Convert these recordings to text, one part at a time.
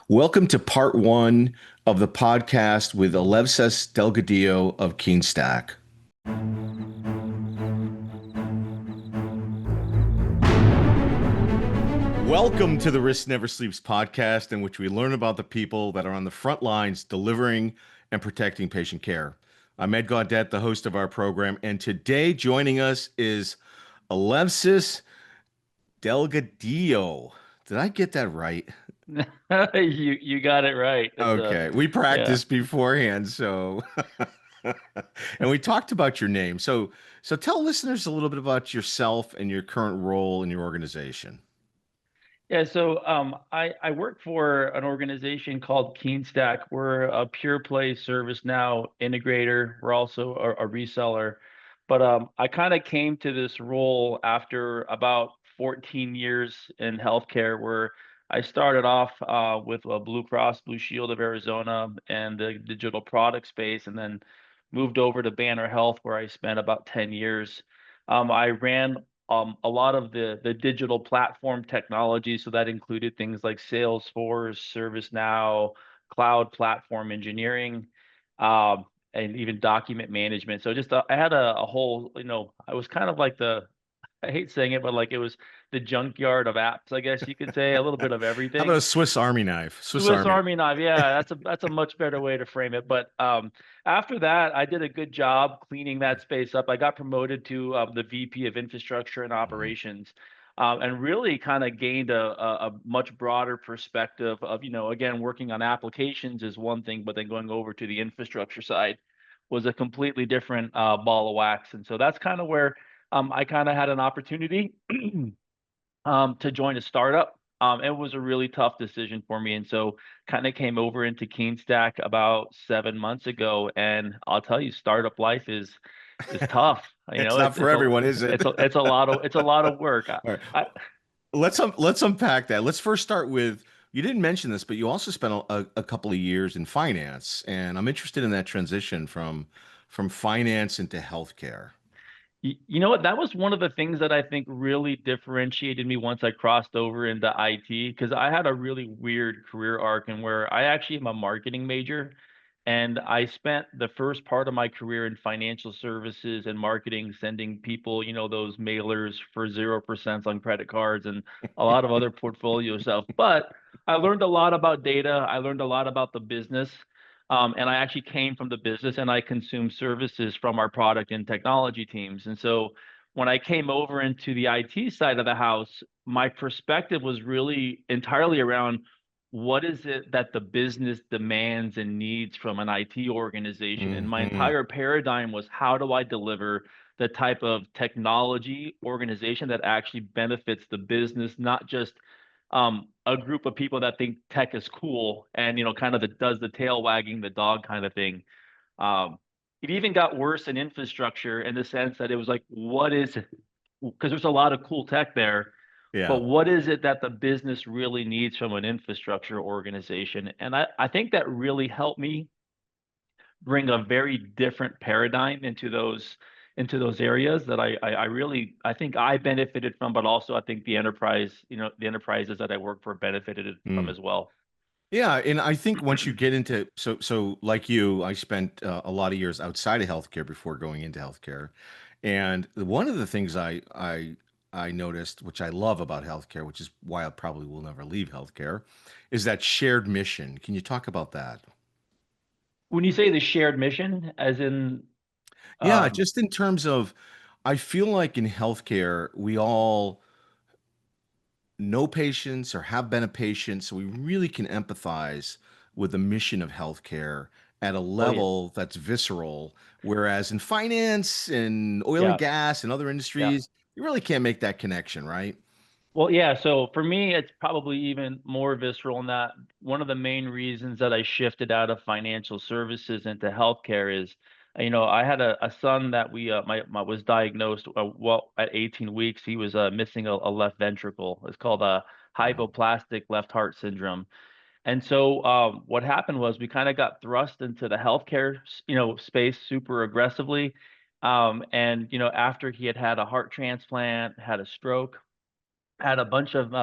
Welcome to part one of the podcast with Elevsis Delgadillo of KeenStack. Welcome to the Risk Never Sleeps podcast, in which we learn about the people that are on the front lines delivering and protecting patient care. I'm Ed Gaudet, the host of our program, and today joining us is Elevsis Delgadillo. Did I get that right? You got it right. It's a Okay, we yeah. practiced beforehand, so and we talked about your name. So tell listeners a little bit about yourself and your current role in your organization. I work for an organization called KeenStack. We're a pure play ServiceNow integrator. We're also a reseller. But I kind of came to this role after about 14 years in healthcare, where I started off with Blue Cross Blue Shield of Arizona and the digital product space, and then moved over to Banner Health, where I spent about 10 years. I ran a lot of the digital platform technology. So that included things like Salesforce, ServiceNow, cloud platform engineering, and even document management. So I had a whole, I was kind of like I hate saying it, but like it was the junkyard of apps, I guess you could say, a little bit of How about everything. a Swiss Army knife? Swiss Swiss Army. Army knife. Yeah, that's a much better way to frame it. But after that, I did a good job cleaning that space up. I got promoted to the VP of Infrastructure and Mhm. Operations, and really kind of gained a much broader perspective of, again, working on applications is one thing, but then going over to the infrastructure side was a completely different ball of wax. And so that's kind of where I kind of had an opportunity to join a startup. It was a really tough decision for me, and so kind of came over into KeenStack about 7 months ago. And I'll tell you, startup life is tough. It's not for everyone, is it? It's a lot of work. All right. I Let's unpack that. Let's first start with you didn't mention this, but you also spent a couple of years in finance, and I'm interested in that transition from finance into healthcare. You know what? That was one of the things that I think really differentiated me once I crossed over into IT, because I had a really weird career arc and where I actually am a marketing major. And I spent the first part of my career in financial services and marketing, sending people, those mailers for 0% on credit cards and a lot of other portfolio stuff. But I learned a lot about data. I learned a lot about the business. And I actually came from the business and I consumed services from our product and technology teams. And so when I came over into the IT side of the house, my perspective was really entirely around what is it that the business demands and needs from an IT organization. And my Hmm. entire paradigm was, how do I deliver the type of technology organization that actually benefits the business, not just a group of people that think tech is cool and kind of does the tail wagging the dog kind of thing. Um, it even got worse in infrastructure in the sense that it was like, what is it? Because there's a lot of cool tech there, but Yeah. what is it that the business really needs from an infrastructure organization? And I think that really helped me bring a very different paradigm into those areas that I really I think I benefited from, but also I think the enterprises that I work for benefited from Mm. as well. Yeah, and I think once you get into so like you, I spent a lot of years outside of healthcare before going into healthcare, and one of the things I noticed, which I love about healthcare, which is why I probably will never leave healthcare, is that shared mission. Can you talk about that? When you say the shared mission, as in, Yeah, um, just in terms of, I feel like in healthcare, we all know patients or have been a patient, so we really can empathize with the mission of healthcare at a oh yeah, level that's visceral. Whereas in finance and oil and yeah, gas and other yeah. industries, you really can't make that connection, right? Well, yeah. So for me, it's probably even more visceral in that one of the main reasons that I shifted out of financial services into healthcare is, I had a son that my was diagnosed well at 18 weeks. He was missing a left ventricle. It's called a Wow. hypoplastic left heart syndrome. And so what happened was we kind of got thrust into the healthcare, space super aggressively. And after he had had a heart transplant, had a stroke, had a bunch of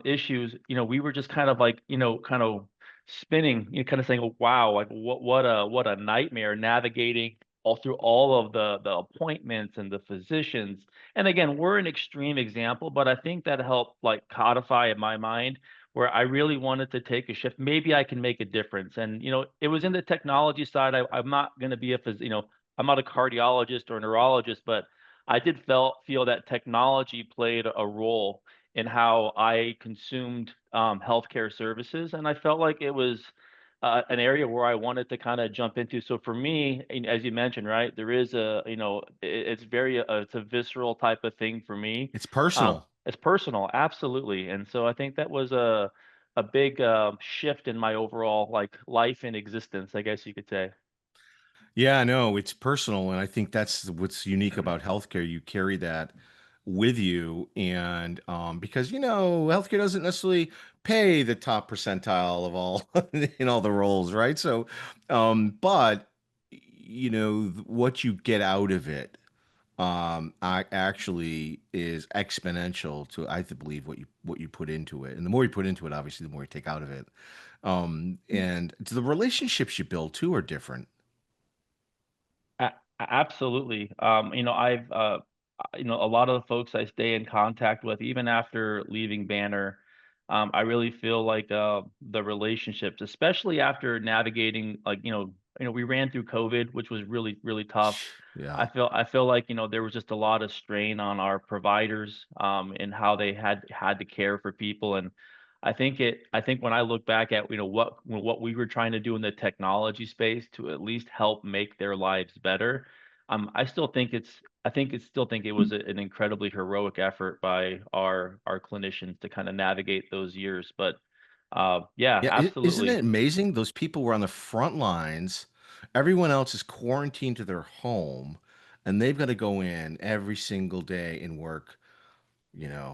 issues, we were just kind of like, kind of spinning, kind of saying, "Oh, wow, like what a nightmare navigating all through all of the appointments and the physicians." And again, we're an extreme example, but I think that helped like codify in my mind where I really wanted to take a shift. Maybe I can make a difference. And it was in the technology side. I'm not going to be I'm not a cardiologist or a neurologist, but I did feel that technology played a role in how I consumed healthcare services, and I felt like it was an area where I wanted to kind of jump into. So for me, and as you mentioned, right, there is it's very it's a visceral type of thing for me. It's personal. It's personal, absolutely, and so I think that was a big shift in my overall like life and existence, I guess you could say. Yeah, no, it's personal, and I think that's what's unique about healthcare. You carry that with you, and because healthcare doesn't necessarily pay the top percentile of all in all the roles, right? So, but what you get out of it, I actually is exponential to believe what you put into it, and the more you put into it, obviously, the more you take out of it. And the relationships you build too are different. Absolutely. I've a lot of the folks I stay in contact with, even after leaving Banner, I really feel like the relationships, especially after navigating, like we ran through COVID, which was really really tough. Yeah. I feel like there was just a lot of strain on our providers in how they had to care for people, and I think when I look back at what we were trying to do in the technology space to at least help make their lives better, I still think it was an incredibly heroic effort by our clinicians to kind of navigate those years. But yeah, Yeah, isn't it absolutely. amazing? Those people were on the front lines. Everyone else is quarantined to their home, and they've got to go in every single day and work,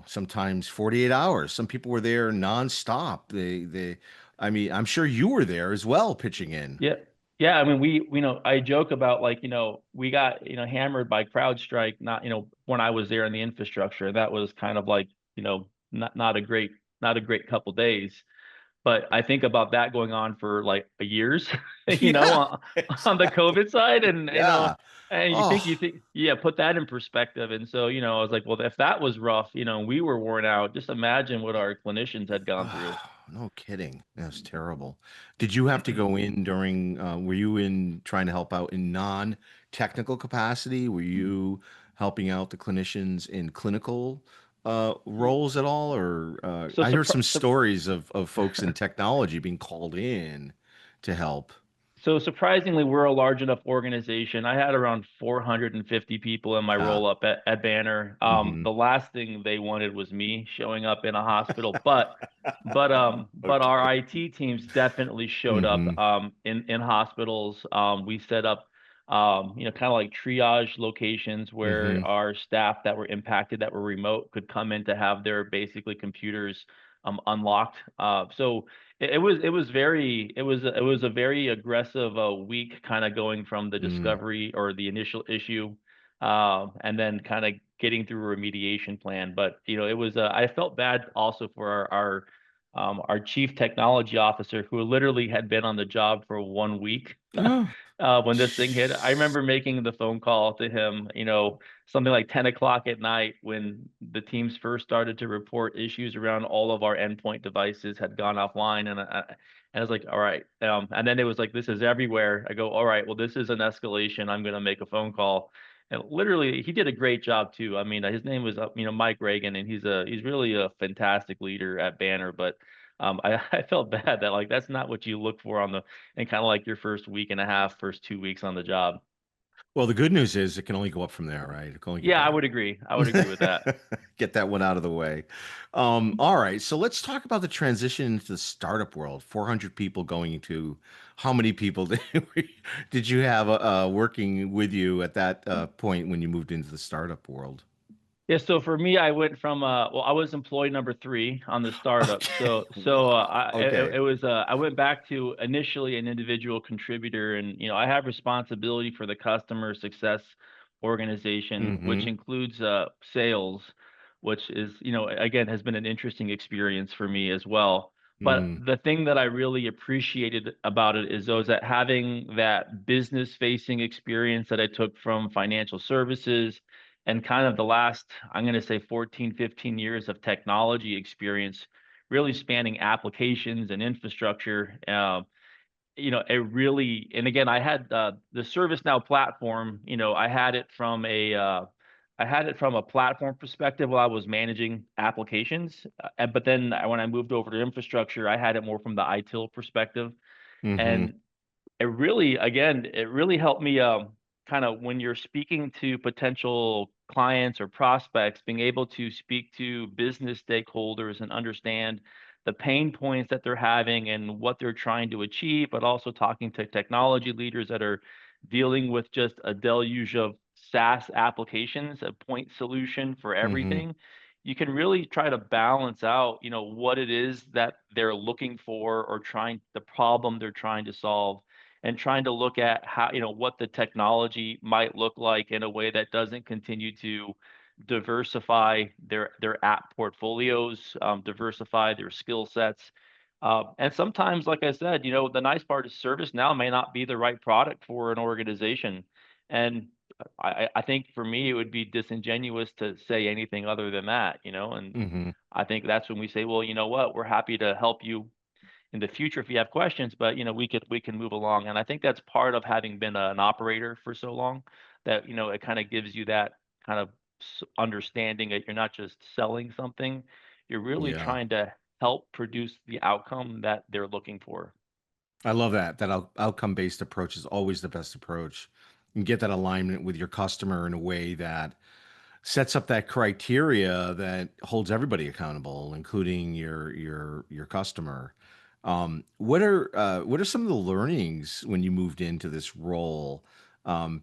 sometimes 48 hours. Some people were there nonstop. I mean, I'm sure you were there as well, pitching in. Yeah. Yeah, I mean, I joke about like, we got, hammered by CrowdStrike, not, when I was there in the infrastructure. That was kind of like, not a great couple days. But I think about that going on for like years, Yeah. on the Exactly. COVID side, and Yeah. and Oh. yeah, put that in perspective. And so, I was like, well, if that was rough, we were worn out. Just imagine what our clinicians had gone through. No kidding. That's terrible. Did you have to go in were you in trying to help out in non-technical capacity? Were you helping out the clinicians in clinical roles at all? Or So, I heard some surprise. stories of folks in technology being called in to help. So surprisingly, we're a large enough organization. I had around 450 people in my Ah, roll up at Banner. hmm. The last thing they wanted was me showing up in a hospital, but our Okay. IT teams definitely showed up Hmm. in hospitals. We set up kind of like triage locations where Hmm. our staff that were impacted that were remote could come in to have their basically computers unlocked. So it was a very aggressive week, kind of going from the Mm. discovery or the initial issue, and then kind of getting through a remediation plan. But it was I felt bad also for our chief technology officer, who literally had been on the job for 1 week when this thing hit. I remember making the phone call to him, something like 10 o'clock at night, when the teams first started to report issues around all of our endpoint devices had gone offline. And I was like, all right. And then it was like, this is everywhere. I go, all right, well, this is an escalation. I'm going to make a phone call. And literally, he did a great job too. I mean, his name was, Mike Reagan, and he's really a fantastic leader at Banner. But I felt bad that like that's not what you look for on the and kind of like your first week and a half, first 2 weeks on the job. Well, the good news is it can only go up from there, right? It can only get Yeah, I better. would agree. I would agree with that. Get that one out of the way. All right, so let's talk about the transition into the startup world. 400 people going into how many people did you have working with you at that point when you moved into the startup world? Yeah, so for me, I went from well, I was employee number three on the startup. Okay. So Wow. Okay. it was I went back to initially an individual contributor, and I have responsibility for the customer success organization, which Mm-hmm. includes sales, which is, again, has been an interesting experience for me as well. But Mm, the thing that I really appreciated about it is those that having that business facing experience that I took from financial services and kind of the last, I'm going to say 14, 15 years of technology experience, really spanning applications and infrastructure. It really, and again, I had the ServiceNow platform. I had it from a platform perspective while I was managing applications, but then when I moved over to infrastructure, I had it more from the ITIL perspective, mm-hmm, and it really helped me kind of when you're speaking to potential clients or prospects, being able to speak to business stakeholders and understand the pain points that they're having and what they're trying to achieve, but also talking to technology leaders that are dealing with just a deluge of SaaS applications, a point solution for mm-hmm, everything. You can really try to balance out, what it is that they're looking for or the problem they're trying to solve, and trying to look at how, what the technology might look like in a way that doesn't continue to diversify their app portfolios, diversify their skill sets. And sometimes, like I said, the nice part is ServiceNow may not be the right product for an organization. And I think for me, it would be disingenuous to say anything other than that, and mm-hmm. I think that's when we say, well, you know what, we're happy to help you in the future if you have questions, but we can move along. And I think that's part of having been an operator for so long, that it kind of gives you that kind of understanding that you're not just selling something, you're really Yeah. trying to help produce the outcome that they're looking for. I love that. That outcome-based approach is always the best approach. And get that alignment with your customer in a way that sets up that criteria that holds everybody accountable, including your customer. What are some of the learnings when you moved into this role,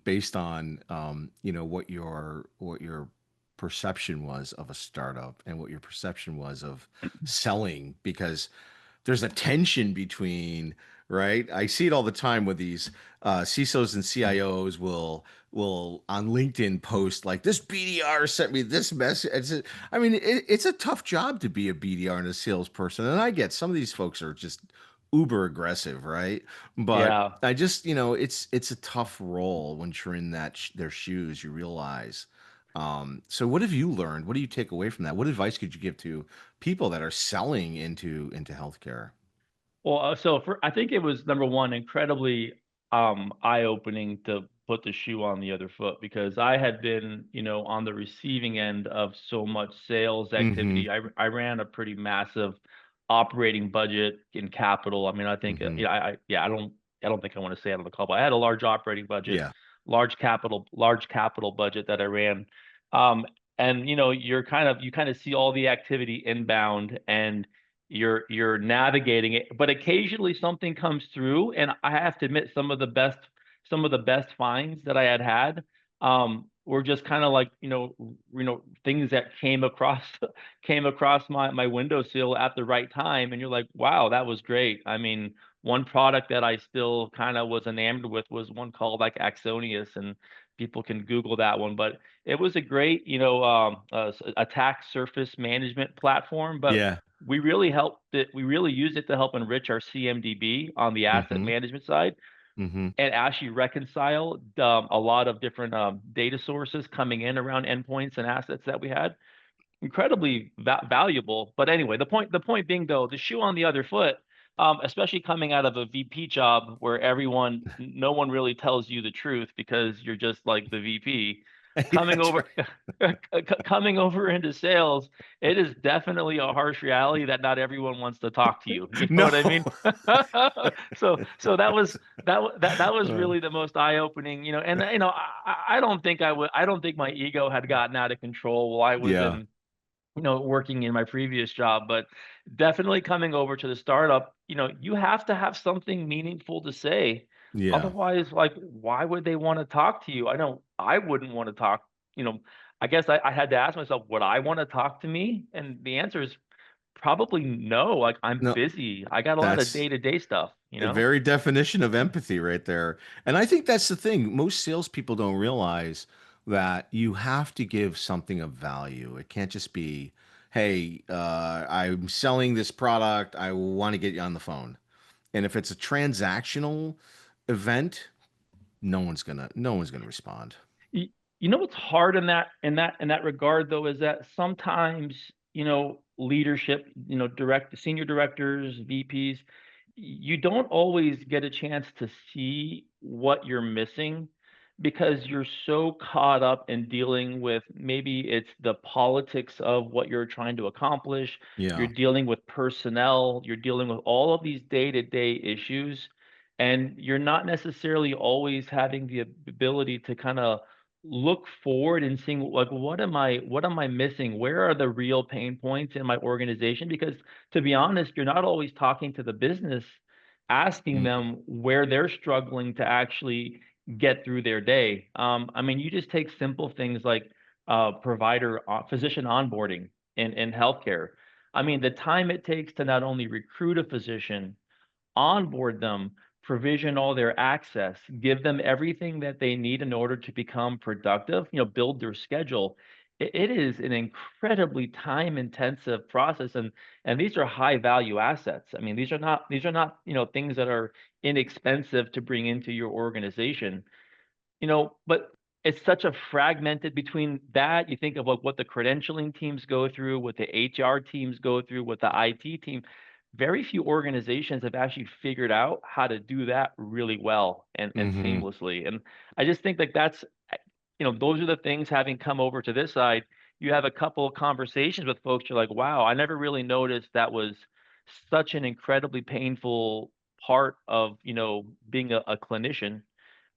based on what your perception was of a startup and what your perception was of selling? Because there's a tension between, right? I see it all the time with these CISOs and CIOs will on LinkedIn post like this BDR sent me this message. I mean, it's a tough job to be a BDR and a salesperson, and I get some of these folks are just uber aggressive, right? But Yeah. I just, it's a tough role when you're in their shoes. You realize. So what have you learned? What do you take away from that? What advice could you give to people that are selling into healthcare? Well, I think it was number one, incredibly eye-opening to put the shoe on the other foot, because I had been, on the receiving end of so much sales Mm-hmm. activity. I ran a pretty massive operating budget in capital. I mean, I think Mm-hmm. I don't think I want to say it on the call, but I had a large operating budget, Yeah. large capital budget that I ran. Um, and you kind of see all the activity inbound, and you're navigating it, but occasionally something comes through, and I have to admit some of the best finds that I had were just kind of like, things that came across my windowsill at the right time, and you're like, wow, that was great. I mean, one product that I still kind of was enamored with was one called like Axonius, and people can Google that one, but it was a great, attack surface management platform. But Yeah. we really used it to help enrich our CMDB on the asset Mm-hmm. management side, Mm-hmm. and actually reconcile a lot of different data sources coming in around endpoints and assets that we had. Incredibly valuable. But anyway, the point being, though, the shoe on the other foot, especially coming out of a VP job where no one really tells you the truth because you're just like the VP. Coming That's over, right. coming over into sales, it is definitely a harsh reality that not everyone wants to talk to you. You know No. what I mean? So that was Uh, really the most eye-opening, and I don't think I don't think my ego had gotten out of control while I was yeah. in, working in my previous job, but definitely coming over to the startup, you have to have something meaningful to say. Yeah. Otherwise, like, why would they want to talk to you? I know I wouldn't want to talk, you know, I guess I had to ask myself, would I want to talk to me? And the answer is probably no. Like, I'm No, busy. I got a lot of that's day-to-day stuff, the very definition of empathy right there. And I think that's the thing. Most salespeople don't realize that you have to give something of value. It can't just be, hey, I'm selling this product. I want to get you on the phone. And if it's a transactional event, no one's gonna respond. You, you know what's hard in that regard though is that sometimes, leadership, senior directors, VPs, you don't always get a chance to see what you're missing because you're so caught up in dealing with, maybe it's the politics of what you're trying to accomplish, you're Yeah. dealing with personnel, you're dealing with all of these day-to-day issues, and you're not necessarily always having the ability to kind of look forward and seeing, like, what am I missing? Where are the real pain points in my organization? Because to be honest, you're not always talking to the business, asking Mm, them where they're struggling to actually get through their day. I mean, you just take simple things like physician onboarding in healthcare. I mean, the time it takes to not only recruit a physician, onboard them, provision all their access, give them everything that they need in order to become productive, build their schedule. It is an incredibly time intensive process, and these are high value assets. I mean, these are not, things that are inexpensive to bring into your organization. But it's such a fragmented between that. You think of like what the credentialing teams go through, what the HR teams go through, what the IT team. Very few organizations have actually figured out how to do that really well and hmm seamlessly. And I just think like those are the things, having come over to this side, you have a couple of conversations with folks, you're like, wow, I never really noticed that was such an incredibly painful part of, being a clinician,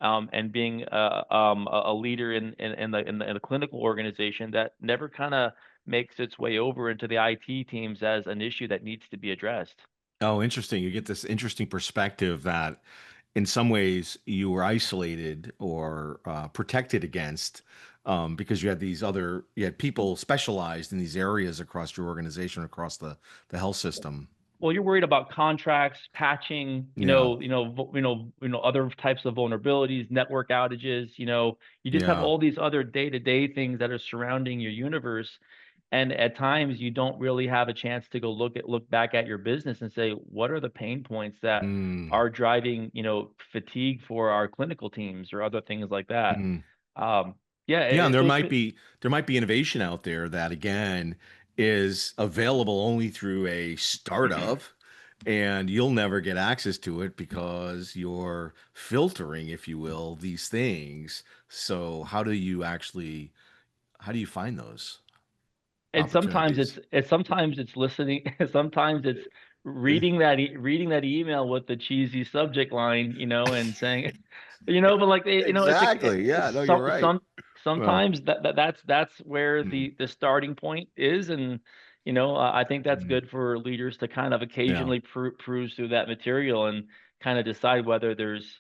and being a leader in the clinical organization, that never kind of makes its way over into the IT teams as an issue that needs to be addressed. Oh, interesting. You get this interesting perspective that in some ways you were isolated or protected against because you had people specialized in these areas across your organization, across the health system. Well, you're worried about contracts, patching, Yeah. other types of vulnerabilities, network outages, you just have Yeah. all these other day-to-day things that are surrounding your universe. And at times you don't really have a chance to go look back at your business and say, what are the pain points that Mm, are driving, fatigue for our clinical teams or other things like that. mm. Um, yeah, Yeah, and so it's been. there might be innovation out there that again is available only through a startup, and you'll never get access to it because you're filtering, if you will, these things. So how do you find those And opportunities? sometimes it's listening, sometimes it's reading that email with the cheesy subject line, and saying, but like Exactly. Yeah, no, you're right. Well, sometimes that's where mm, the starting point is, and I think that's mm, good for leaders to kind of yeah. occasionally peruse through that material and kind of decide whether there's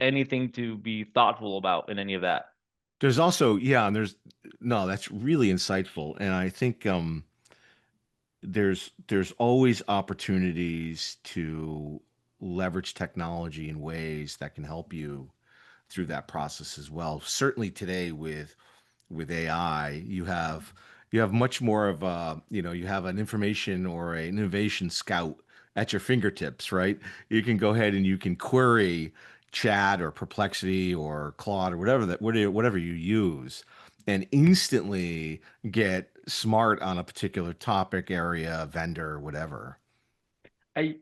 anything to be thoughtful about in any of that. There's also, yeah, and there's no, that's really insightful. And I think there's always opportunities to leverage technology in ways that can help you through that process as well. Certainly today with AI, you have much more of a, you have an information or an innovation scout at your fingertips, right? You can go ahead and you can query Chat or Perplexity or Claude or whatever you use and instantly get smart on a particular topic, area, vendor, whatever.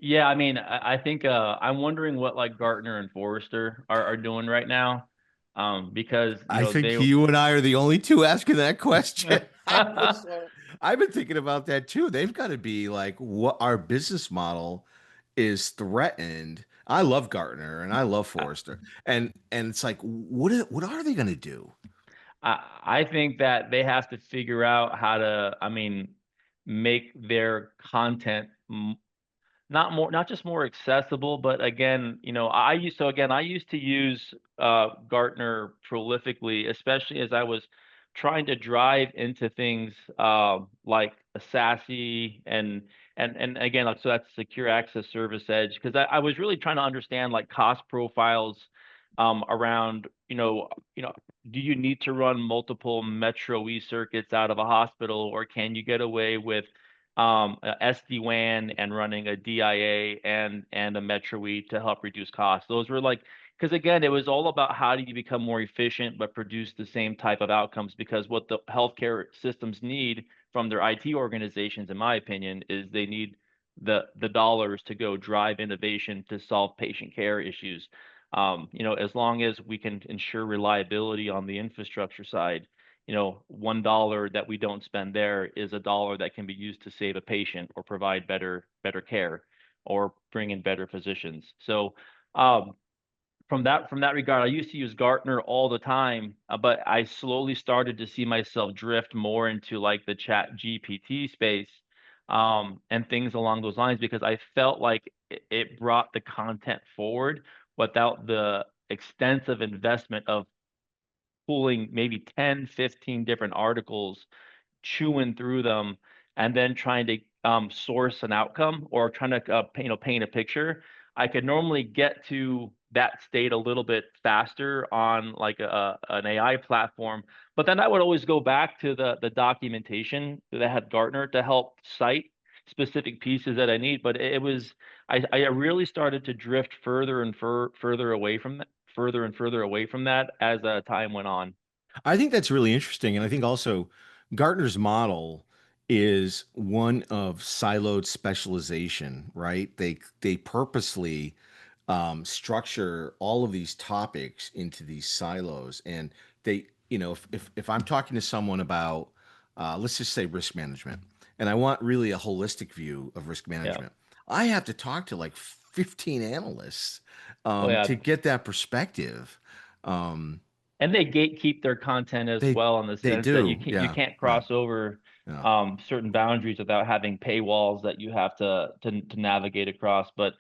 Yeah, I mean, I think I'm wondering what like Gartner and Forrester are doing right now, because I think they. you and I are the only two asking that question. I've been thinking about that too. They've got to be like, what our business model is threatened. I love Gartner and I love Forrester, and it's like, what are they going to do? I think that they have to figure out how to, I mean, make their content not just more accessible, but again, I used to use Gartner prolifically, especially as I was trying to drive into things like a SASE and again, like, so that's secure access service edge, because I was really trying to understand like cost profiles around, do you need to run multiple Metro E circuits out of a hospital, or can you get away with a SD-WAN and running a DIA and a Metro E to help reduce costs? Those were like, because again, it was all about how do you become more efficient but produce the same type of outcomes, because what the healthcare systems need from their IT organizations, in my opinion, is they need the dollars to go drive innovation to solve patient care issues. As long as we can ensure reliability on the infrastructure side, $1 that we don't spend there is a dollar that can be used to save a patient or provide better care or bring in better physicians. So um, from that regard, I used to use Gartner all the time, but I slowly started to see myself drift more into like the Chat GPT space, and things along those lines, because I felt like it brought the content forward without the extensive investment of pulling maybe 10, 15 different articles, chewing through them, and then trying to source an outcome, or trying to paint a picture. I could normally get to that state a little bit faster on like an AI platform, but then I would always go back to the documentation that had Gartner to help cite specific pieces that I need. But it was I really started to drift further and further away from that, further and further away from that as time went on. I think that's really interesting. And I think also Gartner's model is one of siloed specialization, right? They purposely structure all of these topics into these silos. And they, if I'm talking to someone about, let's just say risk management, and I want really a holistic view of risk Yeah. management, I have to talk to like 15 analysts Oh to yeah. get that perspective. Um, And they gatekeep their content as they well, in the they sense that you do, can't you yeah, can't yeah, cross over yeah. certain boundaries without having paywalls that you have to navigate across. But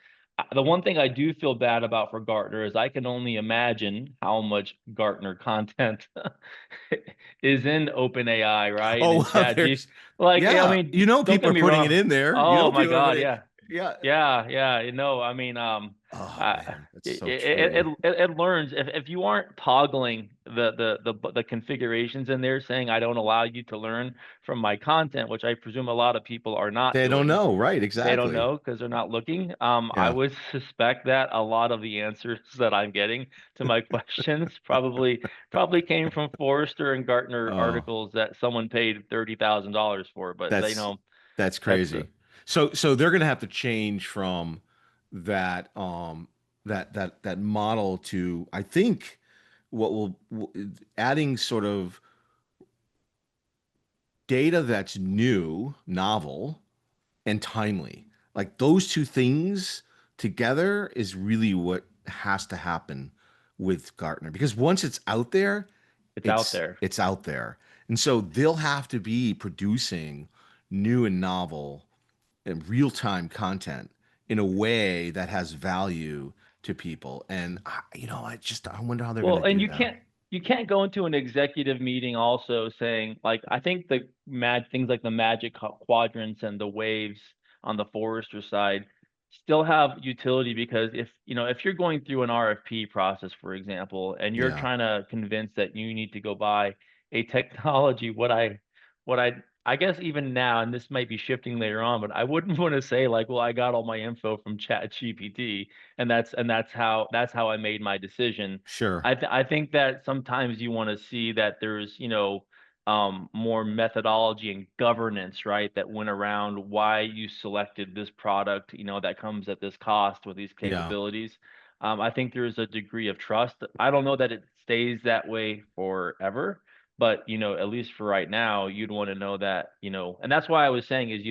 the one thing I do feel bad about for Gartner is I can only imagine how much Gartner content is in OpenAI, right? Oh, And well, Chat G. there's, Like, I yeah, mean, don't people get are me putting it wrong. in there. Oh my People are God, putting, yeah. yeah. Yeah, yeah, I mean, Oh uh, man, that's it, so it it true. it learns if you aren't toggling the configurations in there, saying I don't allow you to learn from my content, which I presume a lot of people are not They don't doing. know, right? They don't Exactly. know because they're not looking. I Yeah. would suspect that a lot of the answers that I'm getting to my questions probably came from Forrester and Gartner Oh, articles that someone paid $30,000 for, but they that's know that's that's the crazy. So they're gonna have to change from that that model to, I think, what adding sort of data that's new, novel, and timely. Like those two things together is really what has to happen with Gartner, because once it's out there, it's out there. it's out there. And so they'll have to be producing new and novel and real-time content in a way that has value to people. And I wonder how they're going Well, to and do you that. can't go into an executive meeting also saying, like, I think the mad things like the magic quadrants and the waves on the Forrester side still have utility, because if you're going through an RFP process, for example, and you're Yeah, trying to convince that you need to go buy a technology, what I guess even now, and this might be shifting later on, but I wouldn't want to say like, well, I got all my info from Chat GPT, and that's how I made my decision. sure. I think that sometimes you want to see that there's, more methodology and governance, right, that went around why you selected this product, that comes at this cost with these Yeah, capabilities. I think there's a degree of trust. I don't know that it stays that way forever, but at least for right now, you'd want to know that, and that's why I was saying is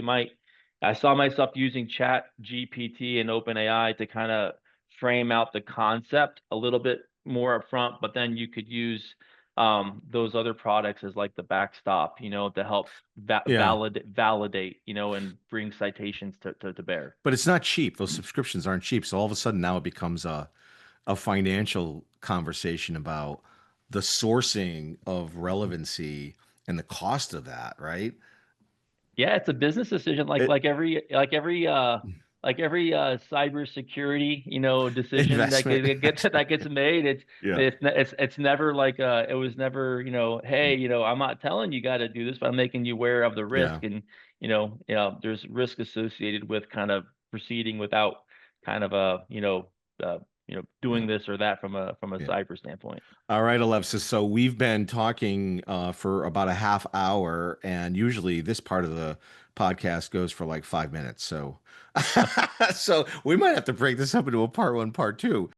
I saw myself using Chat GPT and OpenAI to kind of frame out the concept a little bit more upfront, but then you could use those other products as like the backstop, to help yeah. validate, and bring citations to bear. But it's not cheap. Those subscriptions aren't cheap. So all of a sudden now it becomes a financial conversation about the sourcing of relevancy and the cost of that, right? Yeah, it's a business decision, like It, like every like every cybersecurity, decision that Investment. gets that gets made, Yeah. it's never like it was never, hey, Mm. I'm not telling you got to do this, but I'm making you aware of the Yeah. risk, and there's risk associated with kind of proceeding without kind of Yeah. doing this or that from a Yeah. cyber standpoint. All right, Alexis. So we've been talking for about a half hour, and usually this part of the podcast goes for like 5 minutes. So, so we might have to break this up into a part one, part two.